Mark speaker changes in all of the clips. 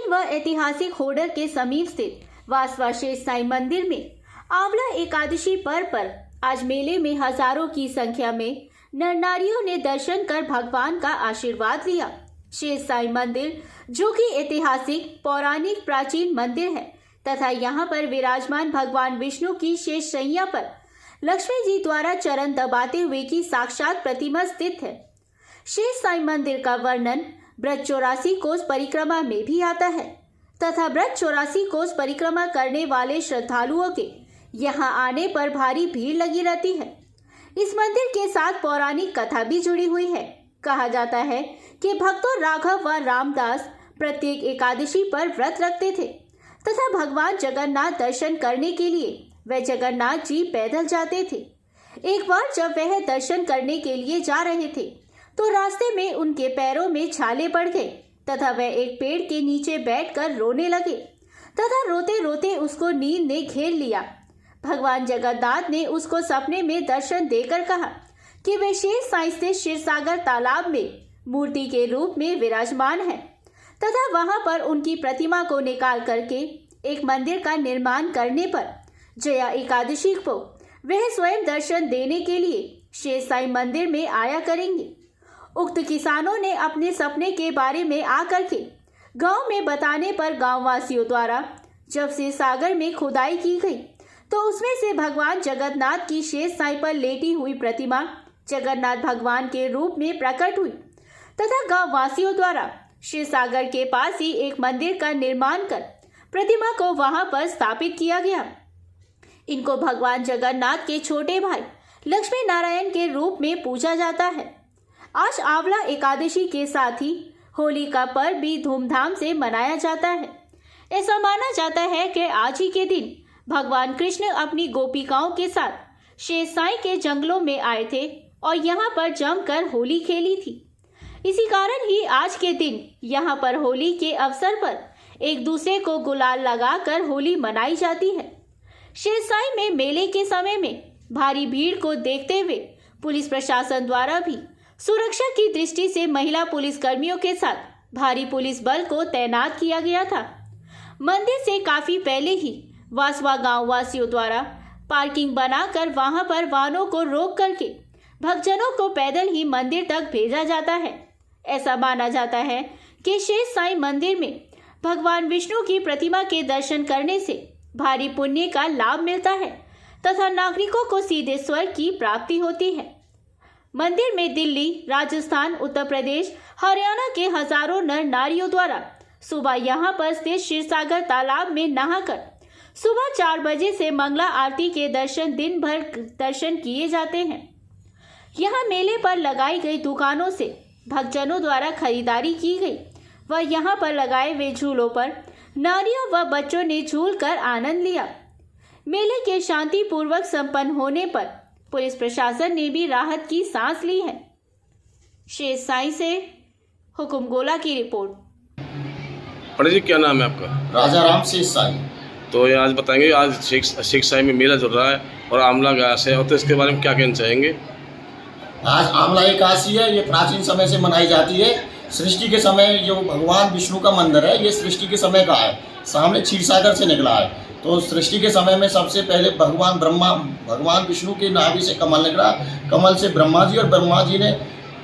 Speaker 1: प्राचीन व ऐतिहासिक होडर के समीप स्थित वासवा शेष साई मंदिर में आंवला एकादशी पर्व पर आज मेले में हजारों की संख्या में नर नारियों ने दर्शन कर भगवान का आशीर्वाद लिया। शेष साई मंदिर जो कि ऐतिहासिक पौराणिक प्राचीन मंदिर है तथा यहाँ पर विराजमान भगवान विष्णु की शेष शैया पर लक्ष्मी जी द्वारा चरण दबाते हुए की साक्षात प्रतिमा स्थित है। शेष साई मंदिर का वर्णन ब्रज 84 कोस परिक्रमा में भी आता है तथा ब्रज 84 कोस परिक्रमा करने वाले श्रद्धालुओं के यहाँ आने पर भारी भीड़ लगी रहती है। इस मंदिर के साथ पौराणिक कथा भी जुड़ी हुई है। कहा जाता है कि भक्तों राघव व रामदास प्रत्येक एकादशी पर व्रत रखते थे तथा भगवान जगन्नाथ दर्शन करने के लिए वे जगन्नाथ जी पैदल जाते थे। एक बार जब वह दर्शन करने के लिए जा रहे थे तो रास्ते में उनके पैरों में छाले पड़ गए तथा वह एक पेड़ के नीचे बैठकर रोने लगे तथा रोते रोते उसको नींद ने घेर लिया। भगवान जगन्नाथ ने उसको सपने में दर्शन देकर कहा कि वे शेष साई स्थित क्षीरसागर तालाब में मूर्ति के रूप में विराजमान है तथा वहां पर उनकी प्रतिमा को निकाल करके एक मंदिर का निर्माण करने पर जया एकादशी को वह स्वयं दर्शन देने के लिए शेष साई मंदिर में आया करेंगे। उक्त किसानों ने अपने सपने के बारे में आकर के गांव में बताने पर गांव वासियों द्वारा जब से सागर में खुदाई की गई तो उसमें से भगवान जगन्नाथ की शेष साई पर लेटी हुई प्रतिमा जगन्नाथ भगवान के रूप में प्रकट हुई तथा गांव वासियों द्वारा शिव सागर के पास ही एक मंदिर का निर्माण कर प्रतिमा को वहां पर स्थापित किया गया। इनको भगवान जगन्नाथ के छोटे भाई लक्ष्मी नारायण के रूप में पूजा जाता है। आज आंवला एकादशी के साथ ही होली का पर्व भी धूमधाम से मनाया जाता है। ऐसा माना जाता है कि आज ही के दिन भगवान कृष्ण अपनी गोपिकाओं के साथ शेष साई के जंगलों में आए थे और यहाँ पर जमकर होली खेली थी। इसी कारण ही आज के दिन यहाँ पर होली के अवसर पर एक दूसरे को गुलाल लगाकर होली मनाई जाती है। शेष साई में मेले के समय में भारी भीड़ को देखते हुए पुलिस प्रशासन द्वारा भी सुरक्षा की दृष्टि से महिला पुलिस कर्मियों के साथ भारी पुलिस बल को तैनात किया गया था। मंदिर से काफी पहले ही वासवा गांव वासियों द्वारा पार्किंग बनाकर वहां पर वाहनों को रोक करके भक्तजनों को पैदल ही मंदिर तक भेजा जाता है। ऐसा माना जाता है कि शेष साई मंदिर में भगवान विष्णु की प्रतिमा के दर्शन करने से भारी पुण्य का लाभ मिलता है तथा नागरिकों को सीधे स्वर्ग की प्राप्ति होती है। मंदिर में दिल्ली, राजस्थान, उत्तर प्रदेश, हरियाणा के हजारों नर नारियों द्वारा सुबह यहाँ पर स्थित क्षीरसागर तालाब में नहाकर सुबह 4 बजे से मंगला आरती के दर्शन दिन भर दर्शन किए जाते हैं। यहाँ मेले पर लगाई गई दुकानों से भक्तजनों द्वारा खरीदारी की गई व यहाँ पर लगाए हुए झूलों पर नारियों व बच्चों ने झूल कर आनंद लिया। मेले के शांतिपूर्वक संपन्न होने पर पुलिस प्रशासन ने भी राहत की सांस ली है। शेष साई से हुकुम गोला की रिपोर्ट।
Speaker 2: पंडित जी, क्या नाम है आपका?
Speaker 3: राजा राम शेष साई।
Speaker 2: तो ये आज बताएंगे, आज शेख साई में मेला चल रहा है और आंवला घास है, और तो इसके बारे में क्या कहना चाहेंगे?
Speaker 3: आज आंवला एकादशी है। ये प्राचीन समय से मनाई जाती है। सृष्टि के समय जो भगवान विष्णु का मंदिर है, ये सृष्टि के समय का है, सामने क्षीरसागर से निकला है। तो सृष्टि के समय में सबसे पहले भगवान विष्णु के नाभि से कमल निकला, कमल से ब्रह्मा जी, और ब्रह्मा जी ने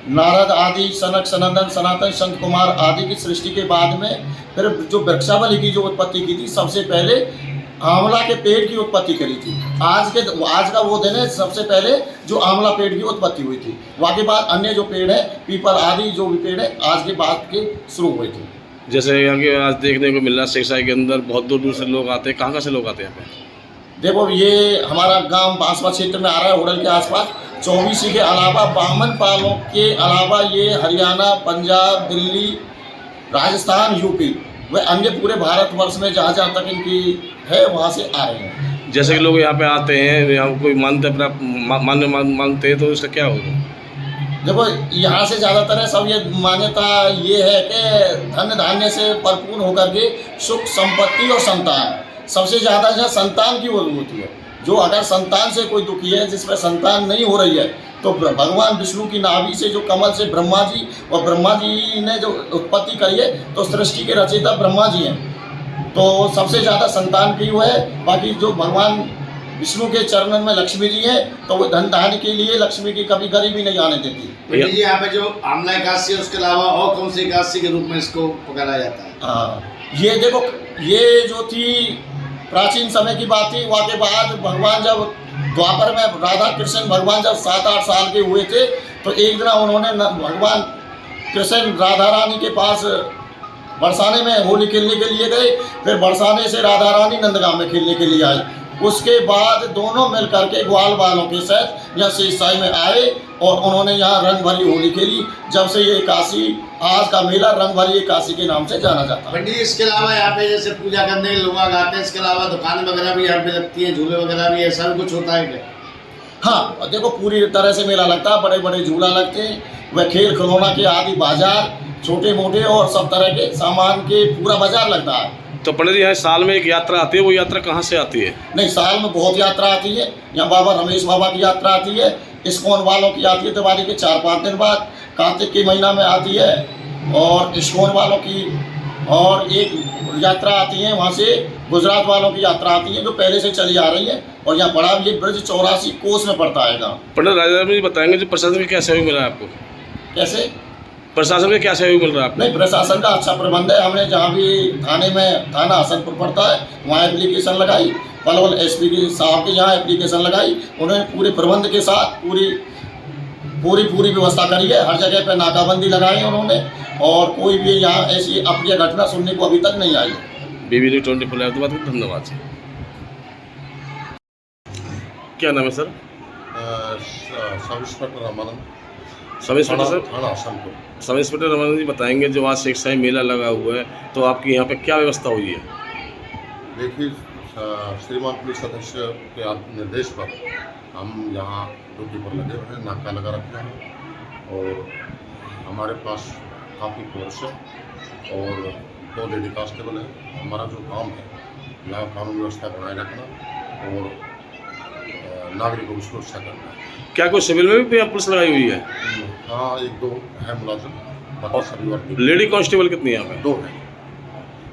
Speaker 3: नारद आदि, सनक, सनंदन, सनातन, संत कुमार आदि की सृष्टि के बाद में फिर जो वृक्षावली की जो उत्पत्ति की थी, सबसे पहले आंवला के पेड़ की उत्पत्ति करी थी। आज का वो दिन है, सबसे पहले जो आंवला पेड़ की उत्पत्ति हुई थी। वहाँ के बाद अन्य जो पेड़ है, पीपल आदि जो भी पेड़ है, आज के बाद के शुरू हुए थे।
Speaker 2: जैसे यहाँ के आज देखने को मिल रहा है, शेख साई के अंदर बहुत दूर दूर से लोग आते हैं। कहाँ से लोग आते हैं यहाँ पे?
Speaker 3: देखो, ये हमारा गांव बांसवा क्षेत्र में आ रहा है, होडल के आसपास। 24 के अलावा बामन पालों के अलावा ये हरियाणा, पंजाब, दिल्ली, राजस्थान, यूपी व अन्य पूरे भारतवर्ष में जहाँ जहाँ तक इनकी है वहाँ से आ रहे हैं।
Speaker 2: जैसे कि लोग यहाँ पे आते हैं, यहाँ कोई मानते मानते हैं, तो इसका क्या होगा?
Speaker 3: देखो, यहाँ से ज़्यादातर है सब ये मान्यता ये है कि धन धान्य से भरपूर होकर के सुख संपत्ति और संतान, सबसे ज़्यादा यहाँ संतान की जरूरत होती है। जो अगर संतान से कोई दुखी है, जिसमें संतान नहीं हो रही है, तो भगवान विष्णु की नाभि से जो कमल से ब्रह्मा जी, और ब्रह्मा जी ने जो उत्पत्ति करी है, तो सृष्टि के रचयिता ब्रह्मा जी हैं। तो सबसे ज़्यादा संतान की वो है। बाकी जो भगवान विष्णु के चरणन में लक्ष्मी जी है, तो वो धन धान्य के लिए लक्ष्मी की कभी गरीबी नहीं आने देती।
Speaker 4: पंडित जी, यहाँ पे जो आमला एकादशी है उसके अलावा और कौन सी एकादशी के रूप में इसको पकड़ा जाता है?
Speaker 3: हाँ, ये देखो, ये जो थी प्राचीन समय की बात थी। वहाँ के बाद भगवान जब द्वापर में राधा कृष्ण भगवान जब 7-8 साल के हुए थे, तो एक दिन उन्होंने भगवान कृष्ण राधा रानी के पास बरसाने में होली खेलने के लिए गए। फिर बरसाने से राधा रानी नंदगांव में खेलने के लिए आई। उसके बाद दोनों मिल करके ग्वाल वालों के साथ यहाँ शेषशाही में आए और उन्होंने यहाँ रंग भरी होली खेली। जब से ये एकादशी, आज का मेला रंग भरी एकादशी के नाम से जाना जाता है।
Speaker 4: पंडित जी, इसके अलावा यहाँ पे जैसे पूजा करने के लोग आते हैं, इसके अलावा दुकानें वगैरह भी यहाँ पे लगती हैं, झूले वगैरह भी, ऐसा भी कुछ होता है क्या?
Speaker 3: हाँ, देखो, पूरी तरह से मेला लगता है। बड़े बड़े झूला लगते हैं, वह खेल खिलौना के आदि बाजार, छोटे मोटे और सब तरह के सामान के पूरा बाजार लगता है।
Speaker 2: तो पंडित जी, यहाँ साल में एक यात्रा आती है, वो यात्रा कहाँ से आती है?
Speaker 3: नहीं, साल में बहुत यात्रा आती है। यहाँ बाबा रमेश बाबा की यात्रा आती है, इस्कॉन वालों की आती है दिवाली के 4-5 दिन बाद, कार्तिक के महीना में आती है। और इस्कॉन वालों की और एक यात्रा आती है, वहाँ से गुजरात वालों की यात्रा आती है, जो पहले से चली आ रही है। और यहाँ बड़ा ये ब्रिज 84 कोस में पड़ता है गाँव।
Speaker 2: पंडित राजा जी बताएंगे जो प्रशासन का क्या सहयोग मिला है आपको?
Speaker 3: कैसे?
Speaker 2: प्रशासन का क्या सहयोग मिल रहा है आपको?
Speaker 3: नहीं, प्रशासन का अच्छा प्रबंध है। हमने जहाँ भी थाने में, थाना हसनपुर पड़ता है, वहाँ एप्लीकेशन लगाई। पलवल एसपी की साहब के यहाँ एप्लीकेशन लगाई। उन्होंने पूरे प्रबंध के साथ पूरी व्यवस्था करी है। हर जगह पे नाकाबंदी लगाई है उन्होंने, और कोई भी यहाँ ऐसी अप्रिय घटना सुनने को अभी तक नहीं आई है।
Speaker 2: बीबी न्यूज़ 24 हैदराबाद को धन्यवाद जी। क्या नाम है sir?
Speaker 5: Sub inspector Ramanand,
Speaker 2: sub inspector sir?
Speaker 5: थाना हसनपुर।
Speaker 2: सब इंस्पेक्टर रमन जी बताएंगे, जो आज शेषशाही मेला लगा हुआ है, तो आपकी यहाँ पे क्या व्यवस्था हुई है?
Speaker 5: देखिए, श्रीमान पुलिस अधीक्षक के निर्देश पर हम यहाँ ड्यूटी पर लगे हुए हैं, नाका लगा रखे हैं। और हमारे पास काफ़ी फोर्स है और 2 लेडी कांस्टेबल है। हमारा जो काम है, यहाँ कानून व्यवस्था बनाए रखना और नागरिकों की सुरक्षा करना है।
Speaker 2: क्या कोई सिविल में भी यहाँ पुलिस लगाई हुई है?
Speaker 5: हाँ, 1-2 है मुलाजिम, बाकी सभी वर्ग
Speaker 2: लेडी कांस्टेबल कितनी है यहाँ पे?
Speaker 5: 2 है।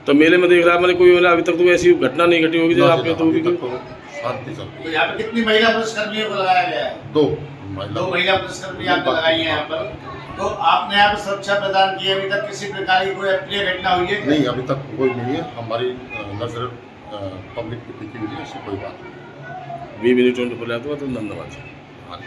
Speaker 2: तो मेले में देख रहा है मैंने, कोई मेला अभी तक तो ऐसी घटना नहीं घटी होगी जो आपके तो होगी?
Speaker 5: शांति चलती
Speaker 4: तो
Speaker 5: है।
Speaker 4: यहाँ पे कितनी महिला पुलिसकर्मियों को लगाया गया है?
Speaker 5: 2
Speaker 4: 2 महिला पुलिसकर्मी आपने लगाई है यहाँ पर। तो आपने यहाँ पर सुरक्षा प्रदान की है। अभी तक किसी प्रकार की कोई अप्रिय घटना हुई है?
Speaker 5: नहीं, अभी तक कोई नहीं है। हमारी नज़र पब्लिक की टिकी हुई है, ऐसी कोई बात नहीं।
Speaker 2: बीबी न्यूज़ 24 हैदराबाद को धन्यवाद जी।
Speaker 5: हाँ।